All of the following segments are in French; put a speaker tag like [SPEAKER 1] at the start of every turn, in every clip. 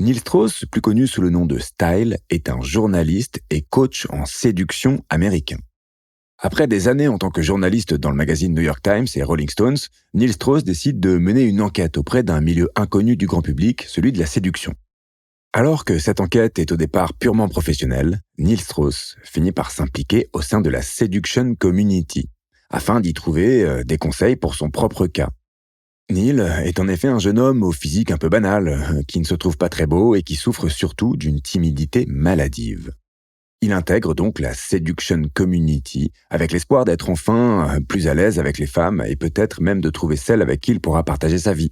[SPEAKER 1] Neil Strauss, plus connu sous le nom de Style, est un journaliste et coach en séduction américain. Après des années en tant que journaliste dans le magazine New York Times et Rolling Stones, Neil Strauss décide de mener une enquête auprès d'un milieu inconnu du grand public, celui de la séduction. Alors que cette enquête est au départ purement professionnelle, Neil Strauss finit par s'impliquer au sein de la Seduction Community, afin d'y trouver des conseils pour son propre cas. Neil est en effet un jeune homme au physique un peu banal, qui ne se trouve pas très beau et qui souffre surtout d'une timidité maladive. Il intègre donc la Seduction Community avec l'espoir d'être enfin plus à l'aise avec les femmes et peut-être même de trouver celle avec qui il pourra partager sa vie.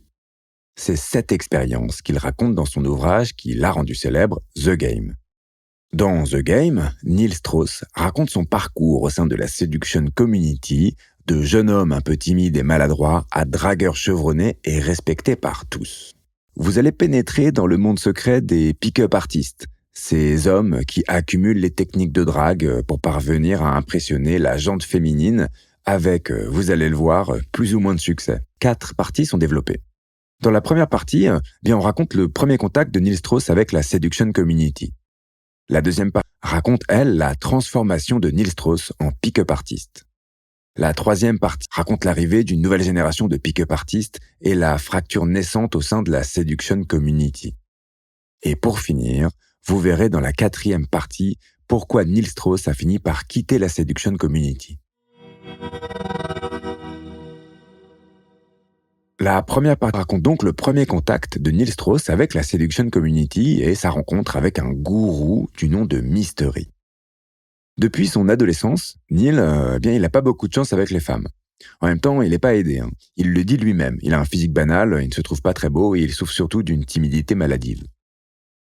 [SPEAKER 1] C'est cette expérience qu'il raconte dans son ouvrage qui l'a rendu célèbre, The Game. Dans The Game, Neil Strauss raconte son parcours au sein de la Seduction Community, de jeune homme un peu timide et maladroit à dragueur chevronné et respecté par tous. Vous allez pénétrer dans le monde secret des pick-up artistes, ces hommes qui accumulent les techniques de drague pour parvenir à impressionner la gente féminine avec, vous allez le voir, plus ou moins de succès. 4 parties sont développées. Dans la première partie, on raconte le premier contact de Neil Strauss avec la Seduction Community. La deuxième partie raconte, elle, la transformation de Neil Strauss en pick-up artiste. La troisième partie raconte l'arrivée d'une nouvelle génération de pick-up artistes et la fracture naissante au sein de la Seduction Community. Et pour finir, vous verrez dans la 4e partie pourquoi Neil Strauss a fini par quitter la Seduction Community. La première partie raconte donc le premier contact de Neil Strauss avec la Seduction Community et sa rencontre avec un gourou du nom de Mystery. Depuis son adolescence, Neil, il n'a pas beaucoup de chance avec les femmes. En même temps, il n'est pas aidé. Il le dit lui-même, il a un physique banal, il ne se trouve pas très beau et il souffre surtout d'une timidité maladive.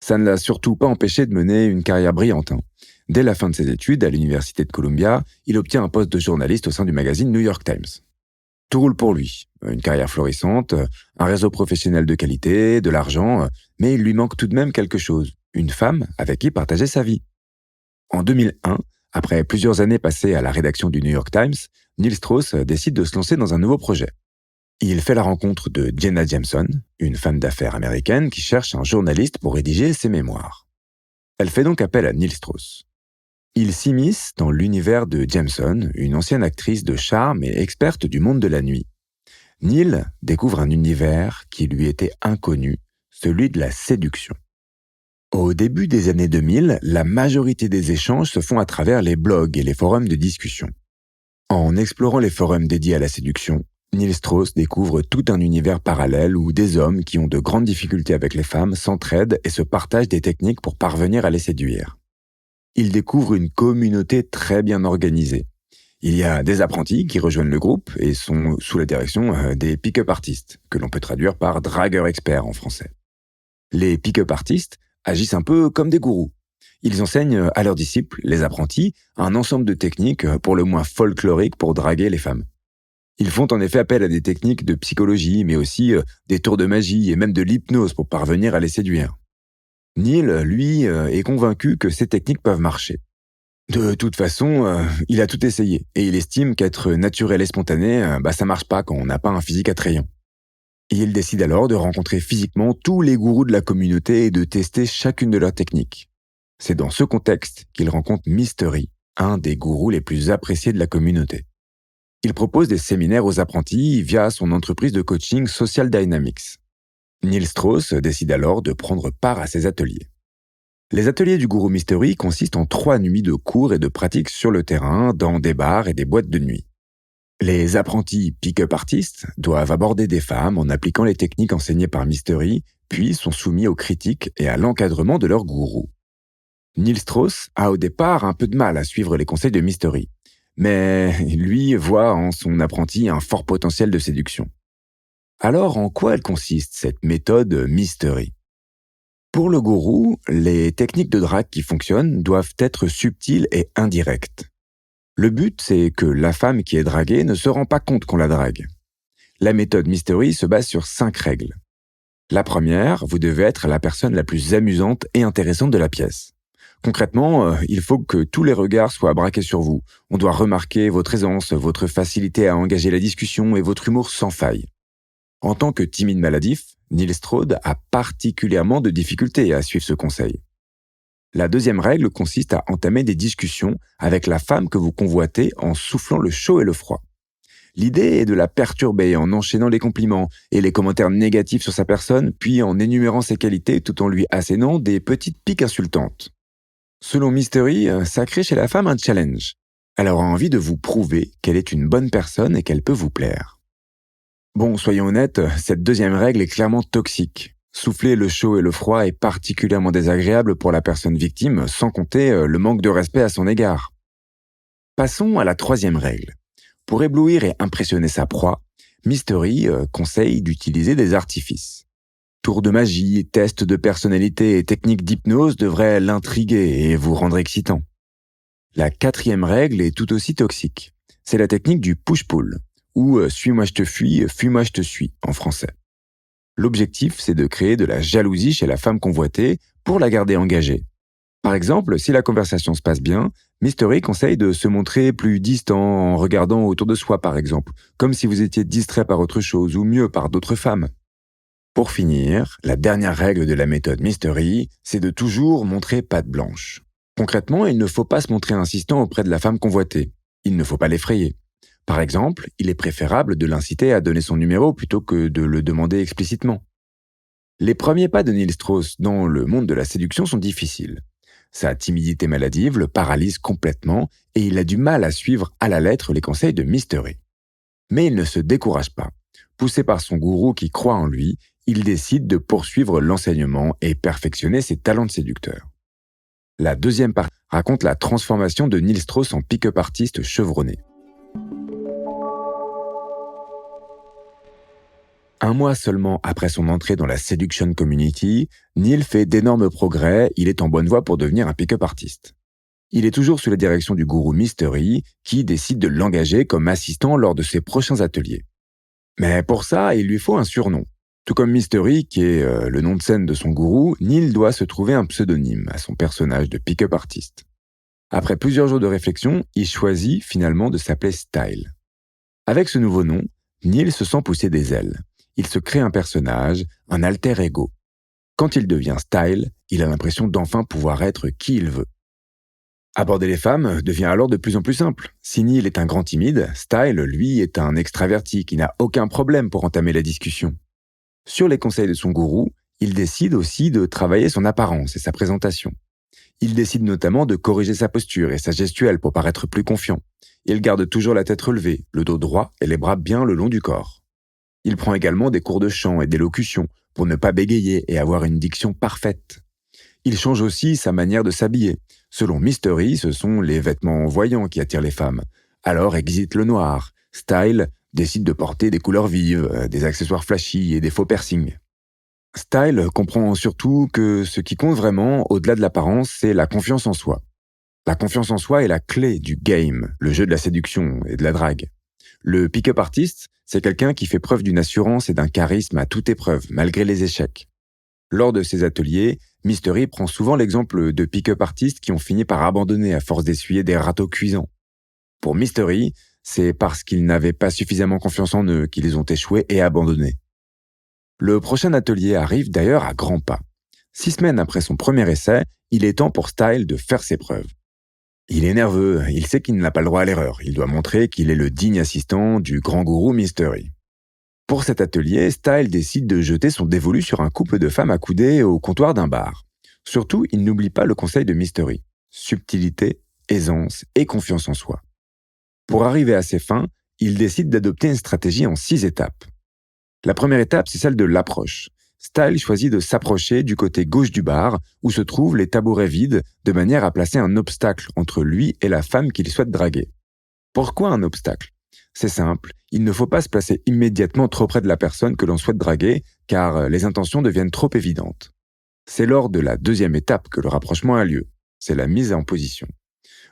[SPEAKER 1] Ça ne l'a surtout pas empêché de mener une carrière brillante. Dès la fin de ses études à l'université de Columbia, il obtient un poste de journaliste au sein du magazine New York Times. Tout roule pour lui. Une carrière florissante, un réseau professionnel de qualité, de l'argent, mais il lui manque tout de même quelque chose, une femme avec qui partager sa vie. En 2001, après plusieurs années passées à la rédaction du New York Times, Neil Strauss décide de se lancer dans un nouveau projet. Il fait la rencontre de Jenna Jameson, une femme d'affaires américaine qui cherche un journaliste pour rédiger ses mémoires. Elle fait donc appel à Neil Strauss. Il s'immisce dans l'univers de Jameson, une ancienne actrice de charme et experte du monde de la nuit. Neil découvre un univers qui lui était inconnu, celui de la séduction. Au début des années 2000, la majorité des échanges se font à travers les blogs et les forums de discussion. En explorant les forums dédiés à la séduction, Neil Strauss découvre tout un univers parallèle où des hommes qui ont de grandes difficultés avec les femmes s'entraident et se partagent des techniques pour parvenir à les séduire. Il découvre une communauté très bien organisée. Il y a des apprentis qui rejoignent le groupe et sont sous la direction des pick-up artistes, que l'on peut traduire par dragueurs experts en français. Les pick-up artistes agissent un peu comme des gourous. Ils enseignent à leurs disciples, les apprentis, un ensemble de techniques pour le moins folkloriques pour draguer les femmes. Ils font en effet appel à des techniques de psychologie, mais aussi des tours de magie et même de l'hypnose pour parvenir à les séduire. Neil, lui, est convaincu que ces techniques peuvent marcher. De toute façon, il a tout essayé et il estime qu'être naturel et spontané, ça marche pas quand on n'a pas un physique attrayant. Il décide alors de rencontrer physiquement tous les gourous de la communauté et de tester chacune de leurs techniques. C'est dans ce contexte qu'il rencontre Mystery, un des gourous les plus appréciés de la communauté. Il propose des séminaires aux apprentis via son entreprise de coaching Social Dynamics. Neil Strauss décide alors de prendre part à ces ateliers. Les ateliers du gourou Mystery consistent en 3 nuits de cours et de pratiques sur le terrain, dans des bars et des boîtes de nuit. Les apprentis pick-up artistes doivent aborder des femmes en appliquant les techniques enseignées par Mystery, puis sont soumis aux critiques et à l'encadrement de leur gourou. Neil Strauss a au départ un peu de mal à suivre les conseils de Mystery, mais lui voit en son apprenti un fort potentiel de séduction. Alors, en quoi elle consiste, cette méthode Mystery ? Pour le gourou, les techniques de drague qui fonctionnent doivent être subtiles et indirectes. Le but, c'est que la femme qui est draguée ne se rend pas compte qu'on la drague. La méthode Mystery se base sur 5 règles. La première, vous devez être la personne la plus amusante et intéressante de la pièce. Concrètement, il faut que tous les regards soient braqués sur vous. On doit remarquer votre aisance, votre facilité à engager la discussion et votre humour sans faille. En tant que timide maladif, Neil Strode a particulièrement de difficultés à suivre ce conseil. La deuxième règle consiste à entamer des discussions avec la femme que vous convoitez en soufflant le chaud et le froid. L'idée est de la perturber en enchaînant les compliments et les commentaires négatifs sur sa personne, puis en énumérant ses qualités tout en lui assénant des petites piques insultantes. Selon Mystery, ça crée chez la femme un challenge. Elle aura envie de vous prouver qu'elle est une bonne personne et qu'elle peut vous plaire. Bon, soyons honnêtes, cette deuxième règle est clairement toxique. Souffler le chaud et le froid est particulièrement désagréable pour la personne victime, sans compter le manque de respect à son égard. Passons à la troisième règle. Pour éblouir et impressionner sa proie, Mystery conseille d'utiliser des artifices. Tours de magie, tests de personnalité et techniques d'hypnose devraient l'intriguer et vous rendre excitant. La quatrième règle est tout aussi toxique. C'est la technique du push-pull, ou suis-moi je te fuis, fuis-moi je te suis en français. L'objectif, c'est de créer de la jalousie chez la femme convoitée pour la garder engagée. Par exemple, si la conversation se passe bien, Mystery conseille de se montrer plus distant en regardant autour de soi par exemple, comme si vous étiez distrait par autre chose ou mieux par d'autres femmes. Pour finir, la dernière règle de la méthode Mystery, c'est de toujours montrer patte blanche. Concrètement, il ne faut pas se montrer insistant auprès de la femme convoitée. Il ne faut pas l'effrayer. Par exemple, il est préférable de l'inciter à donner son numéro plutôt que de le demander explicitement. Les premiers pas de Neil Strauss dans le monde de la séduction sont difficiles. Sa timidité maladive le paralyse complètement et il a du mal à suivre à la lettre les conseils de Mystery. Mais il ne se décourage pas. Poussé par son gourou qui croit en lui, il décide de poursuivre l'enseignement et perfectionner ses talents de séducteur. La deuxième partie raconte la transformation de Neil Strauss en pick-up artiste chevronné. Un mois seulement après son entrée dans la Seduction Community, Neil fait d'énormes progrès, il est en bonne voie pour devenir un pick-up artiste. Il est toujours sous la direction du gourou Mystery, qui décide de l'engager comme assistant lors de ses prochains ateliers. Mais pour ça, il lui faut un surnom. Tout comme Mystery, qui est le nom de scène de son gourou, Neil doit se trouver un pseudonyme à son personnage de pick-up artiste. Après plusieurs jours de réflexion, il choisit finalement de s'appeler Style. Avec ce nouveau nom, Neil se sent pousser des ailes. Il se crée un personnage, un alter ego. Quand il devient Style, il a l'impression d'enfin pouvoir être qui il veut. Aborder les femmes devient alors de plus en plus simple. Si Neil est un grand timide, Style, lui, est un extraverti qui n'a aucun problème pour entamer la discussion. Sur les conseils de son gourou, il décide aussi de travailler son apparence et sa présentation. Il décide notamment de corriger sa posture et sa gestuelle pour paraître plus confiant. Il garde toujours la tête relevée, le dos droit et les bras bien le long du corps. Il prend également des cours de chant et d'élocution pour ne pas bégayer et avoir une diction parfaite. Il change aussi sa manière de s'habiller. Selon Mystery, ce sont les vêtements voyants qui attirent les femmes. Alors exit le noir. Style décide de porter des couleurs vives, des accessoires flashy et des faux piercings. Style comprend surtout que ce qui compte vraiment, au-delà de l'apparence, c'est la confiance en soi. La confiance en soi est la clé du game, le jeu de la séduction et de la drague. Le pick-up artist, c'est quelqu'un qui fait preuve d'une assurance et d'un charisme à toute épreuve, malgré les échecs. Lors de ses ateliers, Mystery prend souvent l'exemple de pick-up artistes qui ont fini par abandonner à force d'essuyer des râteaux cuisants. Pour Mystery, c'est parce qu'ils n'avaient pas suffisamment confiance en eux qu'ils ont échoué et abandonné. Le prochain atelier arrive d'ailleurs à grands pas. 6 semaines après son premier essai, il est temps pour Style de faire ses preuves. Il est nerveux, il sait qu'il n'a pas le droit à l'erreur. Il doit montrer qu'il est le digne assistant du grand gourou Mystery. Pour cet atelier, Style décide de jeter son dévolu sur un couple de femmes accoudées au comptoir d'un bar. Surtout, il n'oublie pas le conseil de Mystery. Subtilité, aisance et confiance en soi. Pour arriver à ses fins, il décide d'adopter une stratégie en 6 étapes. La première étape, c'est celle de l'approche. Style choisit de s'approcher du côté gauche du bar, où se trouvent les tabourets vides, de manière à placer un obstacle entre lui et la femme qu'il souhaite draguer. Pourquoi un obstacle ? C'est simple, il ne faut pas se placer immédiatement trop près de la personne que l'on souhaite draguer, car les intentions deviennent trop évidentes. C'est lors de la deuxième étape que le rapprochement a lieu, c'est la mise en position.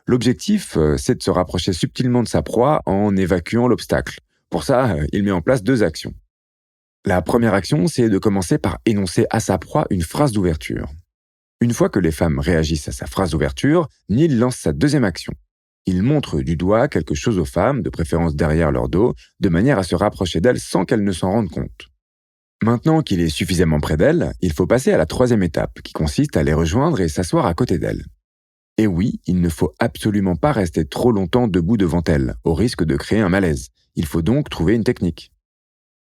[SPEAKER 1] L'objectif, c'est de se rapprocher subtilement de sa proie en évacuant l'obstacle. Pour ça, il met en place 2 actions. La première action, c'est de commencer par énoncer à sa proie une phrase d'ouverture. Une fois que les femmes réagissent à sa phrase d'ouverture, Neil lance sa deuxième action. Il montre du doigt quelque chose aux femmes, de préférence derrière leur dos, de manière à se rapprocher d'elles sans qu'elles ne s'en rendent compte. Maintenant qu'il est suffisamment près d'elle, il faut passer à la troisième étape, qui consiste à les rejoindre et s'asseoir à côté d'elle. Et oui, il ne faut absolument pas rester trop longtemps debout devant elle, au risque de créer un malaise. Il faut donc trouver une technique.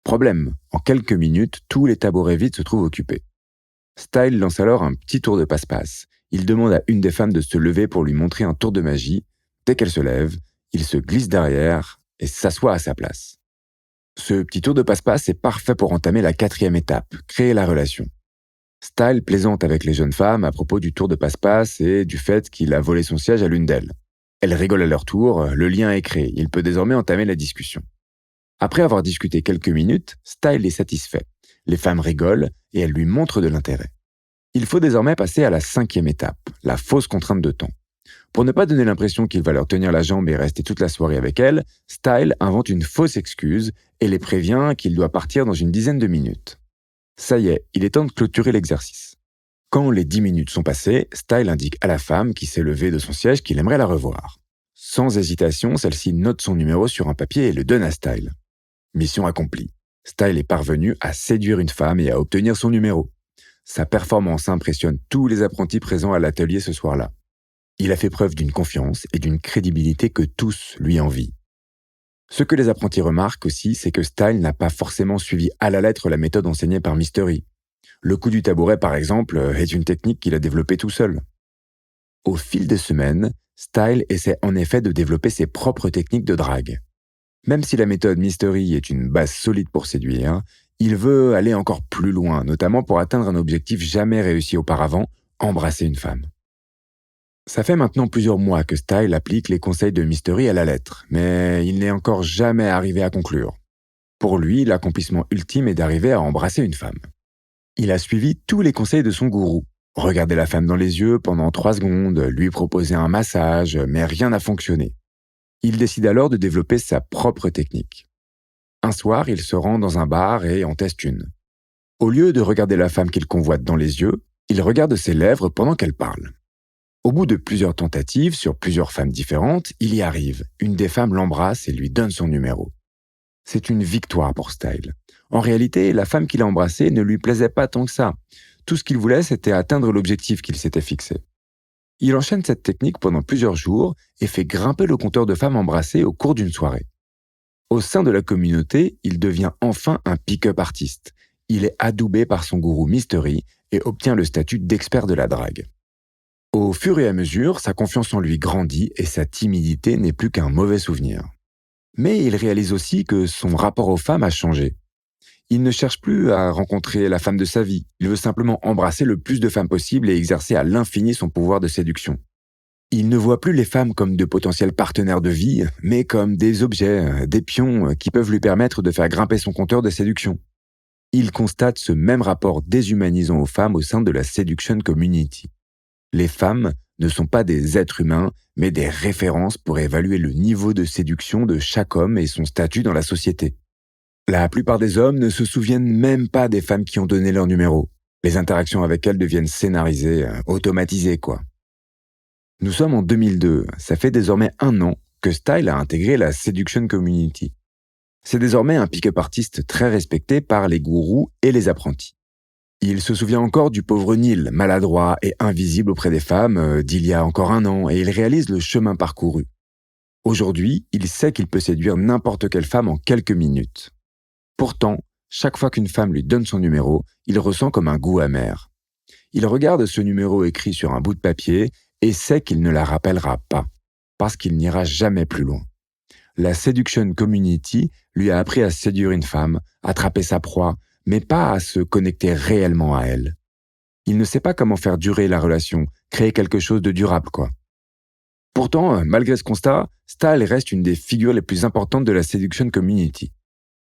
[SPEAKER 1] Problème, en quelques minutes, tous les tabourets vides se trouvent occupés. Style lance alors un petit tour de passe-passe. Il demande à une des femmes de se lever pour lui montrer un tour de magie. Dès qu'elle se lève, il se glisse derrière et s'assoit à sa place. Ce petit tour de passe-passe est parfait pour entamer la quatrième étape, créer la relation. Style plaisante avec les jeunes femmes à propos du tour de passe-passe et du fait qu'il a volé son siège à l'une d'elles. Elles rigolent à leur tour, le lien est créé, il peut désormais entamer la discussion. Après avoir discuté quelques minutes, Style est satisfait. Les femmes rigolent et elles lui montrent de l'intérêt. Il faut désormais passer à la cinquième étape, la fausse contrainte de temps. Pour ne pas donner l'impression qu'il va leur tenir la jambe et rester toute la soirée avec elles, Style invente une fausse excuse et les prévient qu'il doit partir dans une dizaine de minutes. Ça y est, il est temps de clôturer l'exercice. Quand les 10 minutes sont passées, Style indique à la femme qui s'est levée de son siège qu'il aimerait la revoir. Sans hésitation, celle-ci note son numéro sur un papier et le donne à Style. Mission accomplie. Style est parvenu à séduire une femme et à obtenir son numéro. Sa performance impressionne tous les apprentis présents à l'atelier ce soir-là. Il a fait preuve d'une confiance et d'une crédibilité que tous lui envient. Ce que les apprentis remarquent aussi, c'est que Style n'a pas forcément suivi à la lettre la méthode enseignée par Mystery. Le coup du tabouret, par exemple, est une technique qu'il a développée tout seul. Au fil des semaines, Style essaie en effet de développer ses propres techniques de drague. Même si la méthode Mystery est une base solide pour séduire, il veut aller encore plus loin, notamment pour atteindre un objectif jamais réussi auparavant, embrasser une femme. Ça fait maintenant plusieurs mois que Style applique les conseils de Mystery à la lettre, mais il n'est encore jamais arrivé à conclure. Pour lui, l'accomplissement ultime est d'arriver à embrasser une femme. Il a suivi tous les conseils de son gourou. Regarder la femme dans les yeux pendant 3 secondes, lui proposer un massage, mais rien n'a fonctionné. Il décide alors de développer sa propre technique. Un soir, il se rend dans un bar et en teste une. Au lieu de regarder la femme qu'il convoite dans les yeux, il regarde ses lèvres pendant qu'elle parle. Au bout de plusieurs tentatives sur plusieurs femmes différentes, il y arrive. Une des femmes l'embrasse et lui donne son numéro. C'est une victoire pour Style. En réalité, la femme qu'il a embrassée ne lui plaisait pas tant que ça. Tout ce qu'il voulait, c'était atteindre l'objectif qu'il s'était fixé. Il enchaîne cette technique pendant plusieurs jours et fait grimper le compteur de femmes embrassées au cours d'une soirée. Au sein de la communauté, il devient enfin un pick-up artiste. Il est adoubé par son gourou Mystery et obtient le statut d'expert de la drague. Au fur et à mesure, sa confiance en lui grandit et sa timidité n'est plus qu'un mauvais souvenir. Mais il réalise aussi que son rapport aux femmes a changé. Il ne cherche plus à rencontrer la femme de sa vie, il veut simplement embrasser le plus de femmes possible et exercer à l'infini son pouvoir de séduction. Il ne voit plus les femmes comme de potentiels partenaires de vie, mais comme des objets, des pions qui peuvent lui permettre de faire grimper son compteur de séduction. Il constate ce même rapport déshumanisant aux femmes au sein de la Seduction Community. Les femmes ne sont pas des êtres humains, mais des références pour évaluer le niveau de séduction de chaque homme et son statut dans la société. La plupart des hommes ne se souviennent même pas des femmes qui ont donné leur numéro. Les interactions avec elles deviennent scénarisées, automatisées quoi. Nous sommes en 2002, ça fait désormais 1 an que Style a intégré la Seduction Community. C'est désormais un pick-up artiste très respecté par les gourous et les apprentis. Il se souvient encore du pauvre Neil, maladroit et invisible auprès des femmes d'il y a encore 1 an, et il réalise le chemin parcouru. Aujourd'hui, il sait qu'il peut séduire n'importe quelle femme en quelques minutes. Pourtant, chaque fois qu'une femme lui donne son numéro, il ressent comme un goût amer. Il regarde ce numéro écrit sur un bout de papier et sait qu'il ne la rappellera pas, parce qu'il n'ira jamais plus loin. La Seduction Community lui a appris à séduire une femme, attraper sa proie, mais pas à se connecter réellement à elle. Il ne sait pas comment faire durer la relation, créer quelque chose de durable, quoi. Pourtant, malgré ce constat, Style reste une des figures les plus importantes de la Seduction Community.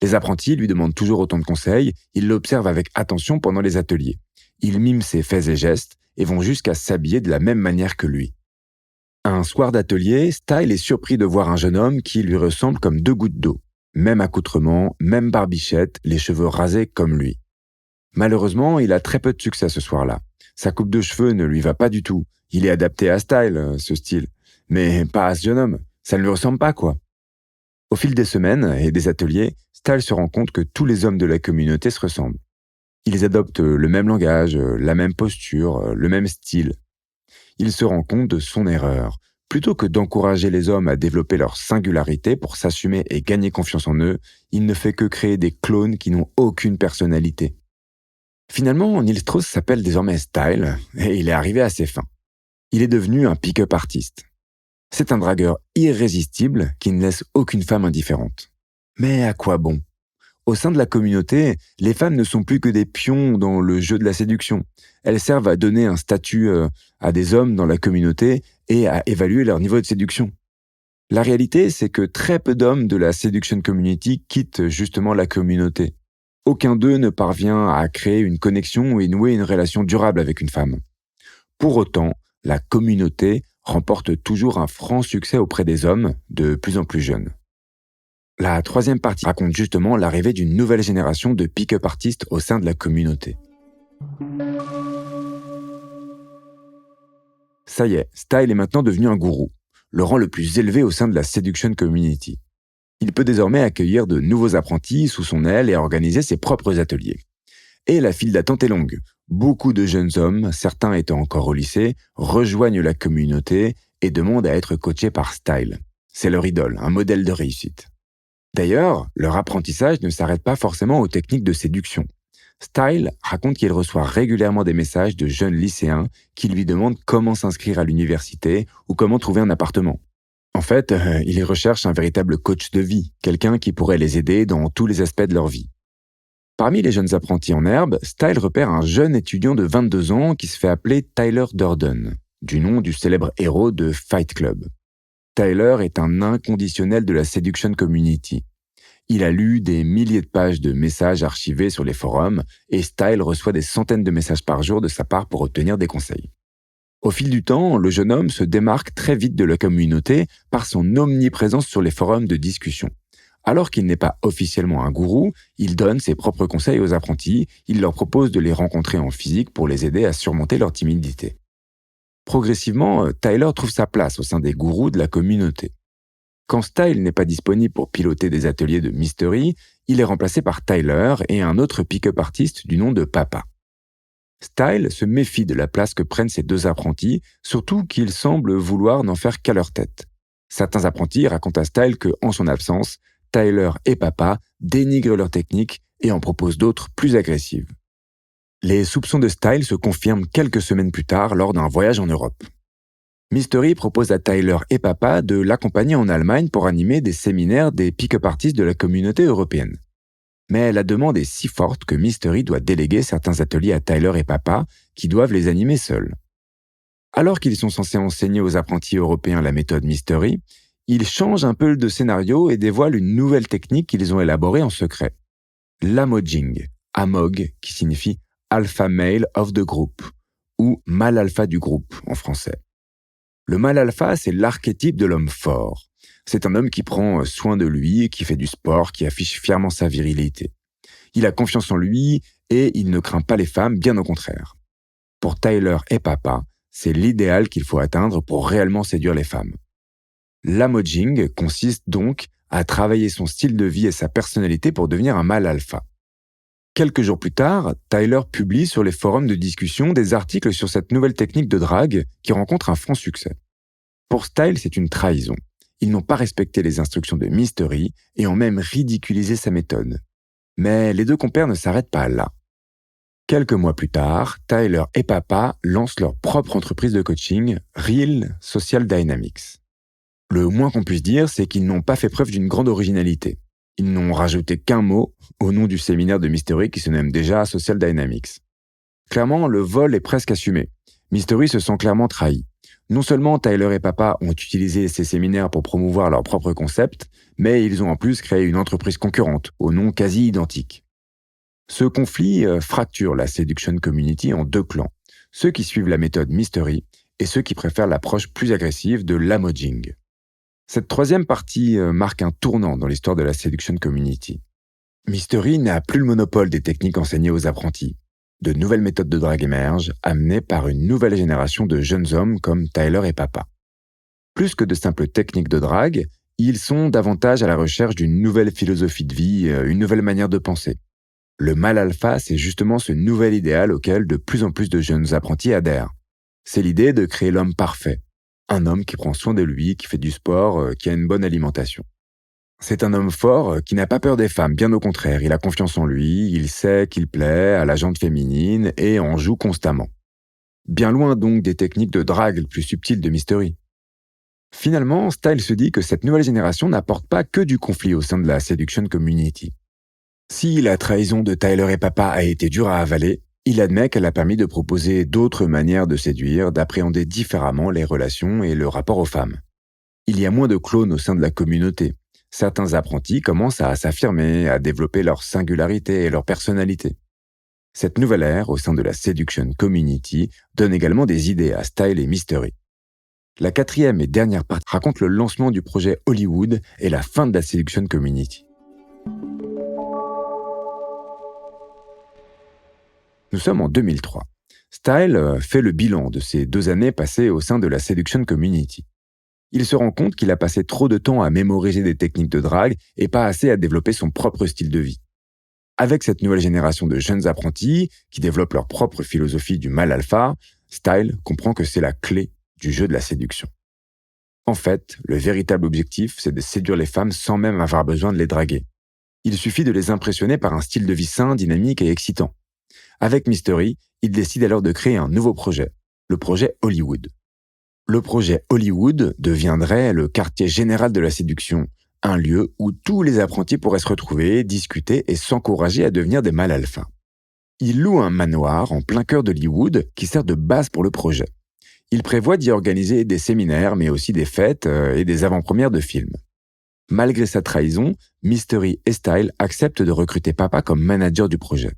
[SPEAKER 1] Les apprentis lui demandent toujours autant de conseils, ils l'observent avec attention pendant les ateliers. Ils miment ses faits et gestes et vont jusqu'à s'habiller de la même manière que lui. Un soir d'atelier, Style est surpris de voir un jeune homme qui lui ressemble comme 2 gouttes d'eau. Même accoutrement, même barbichette, les cheveux rasés comme lui. Malheureusement, il a très peu de succès ce soir-là. Sa coupe de cheveux ne lui va pas du tout. Il est adapté à Style, ce style. Mais pas à ce jeune homme. Ça ne lui ressemble pas, quoi. Au fil des semaines et des ateliers, Style se rend compte que tous les hommes de la communauté se ressemblent. Ils adoptent le même langage, la même posture, le même style. Il se rend compte de son erreur. Plutôt que d'encourager les hommes à développer leur singularité pour s'assumer et gagner confiance en eux, il ne fait que créer des clones qui n'ont aucune personnalité. Finalement, Neil Strauss s'appelle désormais Style et il est arrivé à ses fins. Il est devenu un pick-up artiste. C'est un dragueur irrésistible qui ne laisse aucune femme indifférente. Mais à quoi bon ? Au sein de la communauté, les femmes ne sont plus que des pions dans le jeu de la séduction. Elles servent à donner un statut à des hommes dans la communauté et à évaluer leur niveau de séduction. La réalité, c'est que très peu d'hommes de la seduction community quittent justement la communauté. Aucun d'eux ne parvient à créer une connexion et nouer une relation durable avec une femme. Pour autant, la communauté remporte toujours un franc succès auprès des hommes de plus en plus jeunes. La troisième partie raconte justement l'arrivée d'une nouvelle génération de pick-up artistes au sein de la communauté. Ça y est, Style est maintenant devenu un gourou, le rang le plus élevé au sein de la seduction community. Il peut désormais accueillir de nouveaux apprentis sous son aile et organiser ses propres ateliers. Et la file d'attente est longue. Beaucoup de jeunes hommes, certains étant encore au lycée, rejoignent la communauté et demandent à être coachés par Style. C'est leur idole, un modèle de réussite. D'ailleurs, leur apprentissage ne s'arrête pas forcément aux techniques de séduction. Style raconte qu'il reçoit régulièrement des messages de jeunes lycéens qui lui demandent comment s'inscrire à l'université ou comment trouver un appartement. En fait, il y recherche un véritable coach de vie, quelqu'un qui pourrait les aider dans tous les aspects de leur vie. Parmi les jeunes apprentis en herbe, Style repère un jeune étudiant de 22 ans qui se fait appeler Tyler Durden, du nom du célèbre héros de Fight Club. Tyler est un inconditionnel de la seduction community. Il a lu des milliers de pages de messages archivés sur les forums et Style reçoit des centaines de messages par jour de sa part pour obtenir des conseils. Au fil du temps, le jeune homme se démarque très vite de la communauté par son omniprésence sur les forums de discussion. Alors qu'il n'est pas officiellement un gourou, il donne ses propres conseils aux apprentis, il leur propose de les rencontrer en physique pour les aider à surmonter leur timidité. Progressivement, Tyler trouve sa place au sein des gourous de la communauté. Quand Style n'est pas disponible pour piloter des ateliers de mystery, il est remplacé par Tyler et un autre pick-up artiste du nom de Papa. Style se méfie de la place que prennent ces deux apprentis, surtout qu'ils semblent vouloir n'en faire qu'à leur tête. Certains apprentis racontent à Style que, en son absence, Tyler et Papa dénigrent leur technique et en proposent d'autres plus agressives. Les soupçons de Style se confirment quelques semaines plus tard lors d'un voyage en Europe. Mystery propose à Tyler et Papa de l'accompagner en Allemagne pour animer des séminaires des pick-up artistes de la communauté européenne. Mais la demande est si forte que Mystery doit déléguer certains ateliers à Tyler et Papa qui doivent les animer seuls. Alors qu'ils sont censés enseigner aux apprentis européens la méthode Mystery, ils changent un peu de scénario et dévoilent une nouvelle technique qu'ils ont élaborée en secret. L'amoging, amog qui signifie alpha male of the group, ou mâle alpha du groupe en français. Le mâle alpha, c'est l'archétype de l'homme fort. C'est un homme qui prend soin de lui, qui fait du sport, qui affiche fièrement sa virilité. Il a confiance en lui et il ne craint pas les femmes, bien au contraire. Pour Tyler et Papa, c'est l'idéal qu'il faut atteindre pour réellement séduire les femmes. L'amoging consiste donc à travailler son style de vie et sa personnalité pour devenir un mâle alpha. Quelques jours plus tard, Tyler publie sur les forums de discussion des articles sur cette nouvelle technique de drague qui rencontre un franc succès. Pour Style, c'est une trahison. Ils n'ont pas respecté les instructions de Mystery et ont même ridiculisé sa méthode. Mais les deux compères ne s'arrêtent pas là. Quelques mois plus tard, Tyler et Papa lancent leur propre entreprise de coaching, Real Social Dynamics. Le moins qu'on puisse dire, c'est qu'ils n'ont pas fait preuve d'une grande originalité. Ils n'ont rajouté qu'un mot au nom du séminaire de Mystery qui se nomme déjà Social Dynamics. Clairement, le vol est presque assumé. Mystery se sent clairement trahi. Non seulement Tyler et Papa ont utilisé ces séminaires pour promouvoir leur propre concept, mais ils ont en plus créé une entreprise concurrente, au nom quasi identique. Ce conflit fracture la seduction community en deux clans, ceux qui suivent la méthode Mystery et ceux qui préfèrent l'approche plus agressive de l'amoging. Cette troisième partie marque un tournant dans l'histoire de la seduction community. Mystery n'a plus le monopole des techniques enseignées aux apprentis. De nouvelles méthodes de drague émergent, amenées par une nouvelle génération de jeunes hommes comme Tyler et Papa. Plus que de simples techniques de drague, ils sont davantage à la recherche d'une nouvelle philosophie de vie, une nouvelle manière de penser. Le mâle alpha, c'est justement ce nouvel idéal auquel de plus en plus de jeunes apprentis adhèrent. C'est l'idée de créer l'homme parfait. Un homme qui prend soin de lui, qui fait du sport, qui a une bonne alimentation. C'est un homme fort qui n'a pas peur des femmes, bien au contraire, il a confiance en lui, il sait qu'il plaît à la jante féminine et en joue constamment. Bien loin donc des techniques de drague plus subtiles de Mystery. Finalement, Style se dit que cette nouvelle génération n'apporte pas que du conflit au sein de la seduction community. Si la trahison de Tyler et Papa a été dure à avaler, il admet qu'elle a permis de proposer d'autres manières de séduire, d'appréhender différemment les relations et le rapport aux femmes. Il y a moins de clones au sein de la communauté. Certains apprentis commencent à s'affirmer, à développer leur singularité et leur personnalité. Cette nouvelle ère au sein de la seduction community donne également des idées à Style et Mystery. La quatrième et dernière partie raconte le lancement du projet Hollywood et la fin de la seduction community. Nous sommes en 2003. Style fait le bilan de ces 2 années passées au sein de la seduction community. Il se rend compte qu'il a passé trop de temps à mémoriser des techniques de drague et pas assez à développer son propre style de vie. Avec cette nouvelle génération de jeunes apprentis qui développent leur propre philosophie du mâle alpha, Style comprend que c'est la clé du jeu de la séduction. En fait, le véritable objectif, c'est de séduire les femmes sans même avoir besoin de les draguer. Il suffit de les impressionner par un style de vie sain, dynamique et excitant. Avec Mystery, il décide alors de créer un nouveau projet, le projet Hollywood. Le projet Hollywood deviendrait le quartier général de la séduction, un lieu où tous les apprentis pourraient se retrouver, discuter et s'encourager à devenir des mâles alpha. Il loue un manoir en plein cœur d'Hollywood qui sert de base pour le projet. Il prévoit d'y organiser des séminaires, mais aussi des fêtes et des avant-premières de films. Malgré sa trahison, Mystery et Style acceptent de recruter Papa comme manager du projet.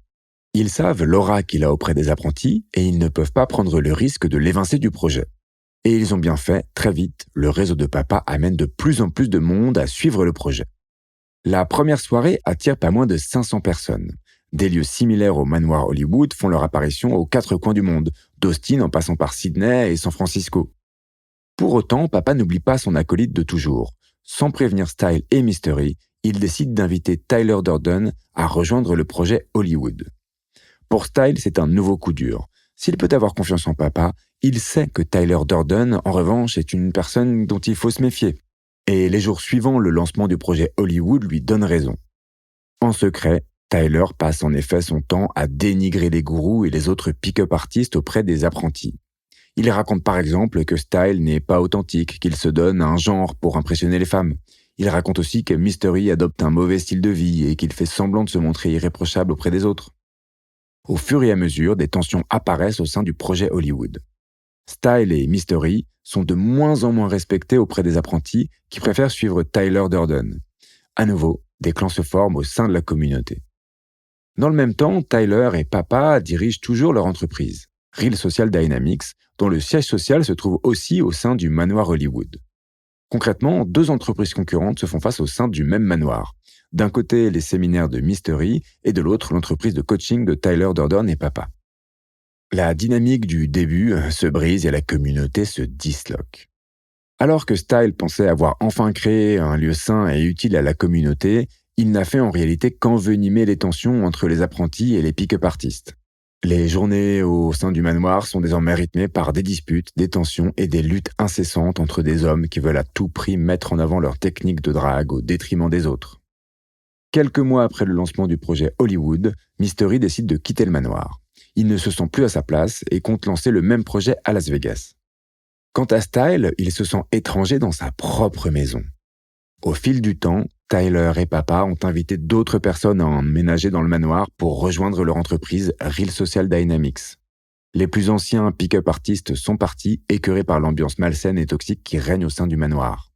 [SPEAKER 1] Ils savent l'aura qu'il a auprès des apprentis et ils ne peuvent pas prendre le risque de l'évincer du projet. Et ils ont bien fait, très vite, le réseau de Papa amène de plus en plus de monde à suivre le projet. La première soirée attire pas moins de 500 personnes. Des lieux similaires au manoir Hollywood font leur apparition aux 4 coins du monde, d'Austin en passant par Sydney et San Francisco. Pour autant, Papa n'oublie pas son acolyte de toujours. Sans prévenir Style et Mystery, il décide d'inviter Tyler Durden à rejoindre le projet Hollywood. Pour Style, c'est un nouveau coup dur. S'il peut avoir confiance en Papa, il sait que Tyler Durden, en revanche, est une personne dont il faut se méfier. Et les jours suivant le lancement du projet Hollywood lui donnent raison. En secret, Tyler passe en effet son temps à dénigrer les gourous et les autres pick-up artistes auprès des apprentis. Il raconte par exemple que Style n'est pas authentique, qu'il se donne un genre pour impressionner les femmes. Il raconte aussi que Mystery adopte un mauvais style de vie et qu'il fait semblant de se montrer irréprochable auprès des autres. Au fur et à mesure, des tensions apparaissent au sein du projet Hollywood. Style et Mystery sont de moins en moins respectés auprès des apprentis qui préfèrent suivre Tyler Durden. À nouveau, des clans se forment au sein de la communauté. Dans le même temps, Tyler et Papa dirigent toujours leur entreprise, Real Social Dynamics, dont le siège social se trouve aussi au sein du manoir Hollywood. Concrètement, 2 entreprises concurrentes se font face au sein du même manoir. D'un côté, les séminaires de Mystery et de l'autre, l'entreprise de coaching de Tyler Durden et Papa. La dynamique du début se brise et la communauté se disloque. Alors que Style pensait avoir enfin créé un lieu sain et utile à la communauté, il n'a fait en réalité qu'envenimer les tensions entre les apprentis et les pick-up artistes. Les journées au sein du manoir sont désormais rythmées par des disputes, des tensions et des luttes incessantes entre des hommes qui veulent à tout prix mettre en avant leur technique de drague au détriment des autres. Quelques mois après le lancement du projet Hollywood, Mystery décide de quitter le manoir. Il ne se sent plus à sa place et compte lancer le même projet à Las Vegas. Quant à Style, il se sent étranger dans sa propre maison. Au fil du temps, Tyler et Papa ont invité d'autres personnes à emménager dans le manoir pour rejoindre leur entreprise Real Social Dynamics. Les plus anciens pick-up artistes sont partis, écœurés par l'ambiance malsaine et toxique qui règne au sein du manoir.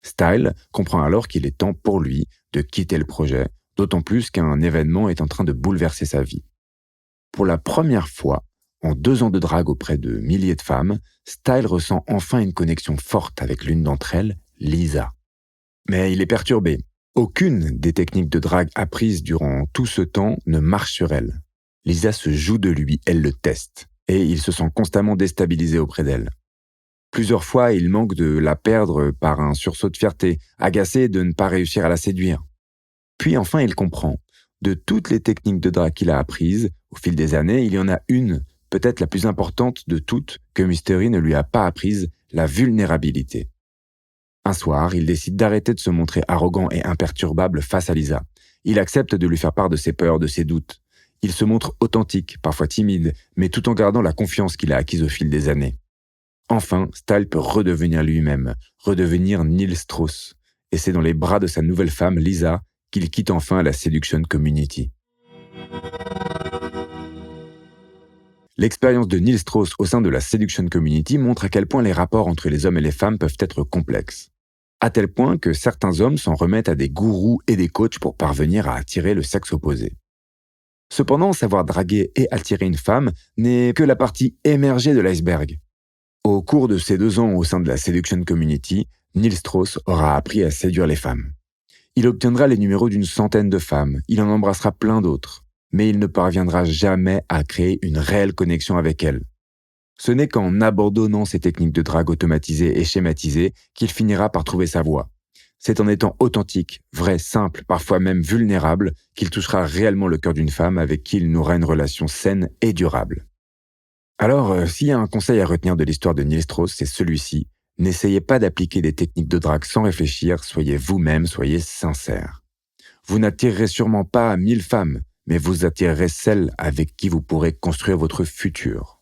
[SPEAKER 1] Style comprend alors qu'il est temps pour lui de quitter le projet, d'autant plus qu'un événement est en train de bouleverser sa vie. Pour la première fois, en 2 ans de drague auprès de milliers de femmes, Style ressent enfin une connexion forte avec l'une d'entre elles, Lisa. Mais il est perturbé. Aucune des techniques de drague apprises durant tout ce temps ne marche sur elle. Lisa se joue de lui, elle le teste, et il se sent constamment déstabilisé auprès d'elle. Plusieurs fois, il manque de la perdre par un sursaut de fierté, agacé de ne pas réussir à la séduire. Puis enfin, il comprend. De toutes les techniques de drague qu'il a apprises, au fil des années, il y en a une, peut-être la plus importante de toutes, que Mystery ne lui a pas apprise, la vulnérabilité. Un soir, il décide d'arrêter de se montrer arrogant et imperturbable face à Lisa. Il accepte de lui faire part de ses peurs, de ses doutes. Il se montre authentique, parfois timide, mais tout en gardant la confiance qu'il a acquise au fil des années. Enfin, Style peut redevenir lui-même, redevenir Neil Strauss. Et c'est dans les bras de sa nouvelle femme, Lisa, qu'il quitte enfin la Seduction Community. L'expérience de Neil Strauss au sein de la Seduction Community montre à quel point les rapports entre les hommes et les femmes peuvent être complexes. À tel point que certains hommes s'en remettent à des gourous et des coachs pour parvenir à attirer le sexe opposé. Cependant, savoir draguer et attirer une femme n'est que la partie émergée de l'iceberg. Au cours de ses 2 ans au sein de la Seduction Community, Neil Strauss aura appris à séduire les femmes. Il obtiendra les numéros d'une centaine de femmes, il en embrassera plein d'autres, mais il ne parviendra jamais à créer une réelle connexion avec elles. Ce n'est qu'en abandonnant ces techniques de drague automatisées et schématisées qu'il finira par trouver sa voie. C'est en étant authentique, vrai, simple, parfois même vulnérable, qu'il touchera réellement le cœur d'une femme avec qui il nourra une relation saine et durable. Alors, s'il y a un conseil à retenir de l'histoire de Neil Strauss, c'est celui-ci. N'essayez pas d'appliquer des techniques de drague sans réfléchir, soyez vous-même, soyez sincère. Vous n'attirerez sûrement pas 1000 femmes, mais vous attirerez celles avec qui vous pourrez construire votre futur.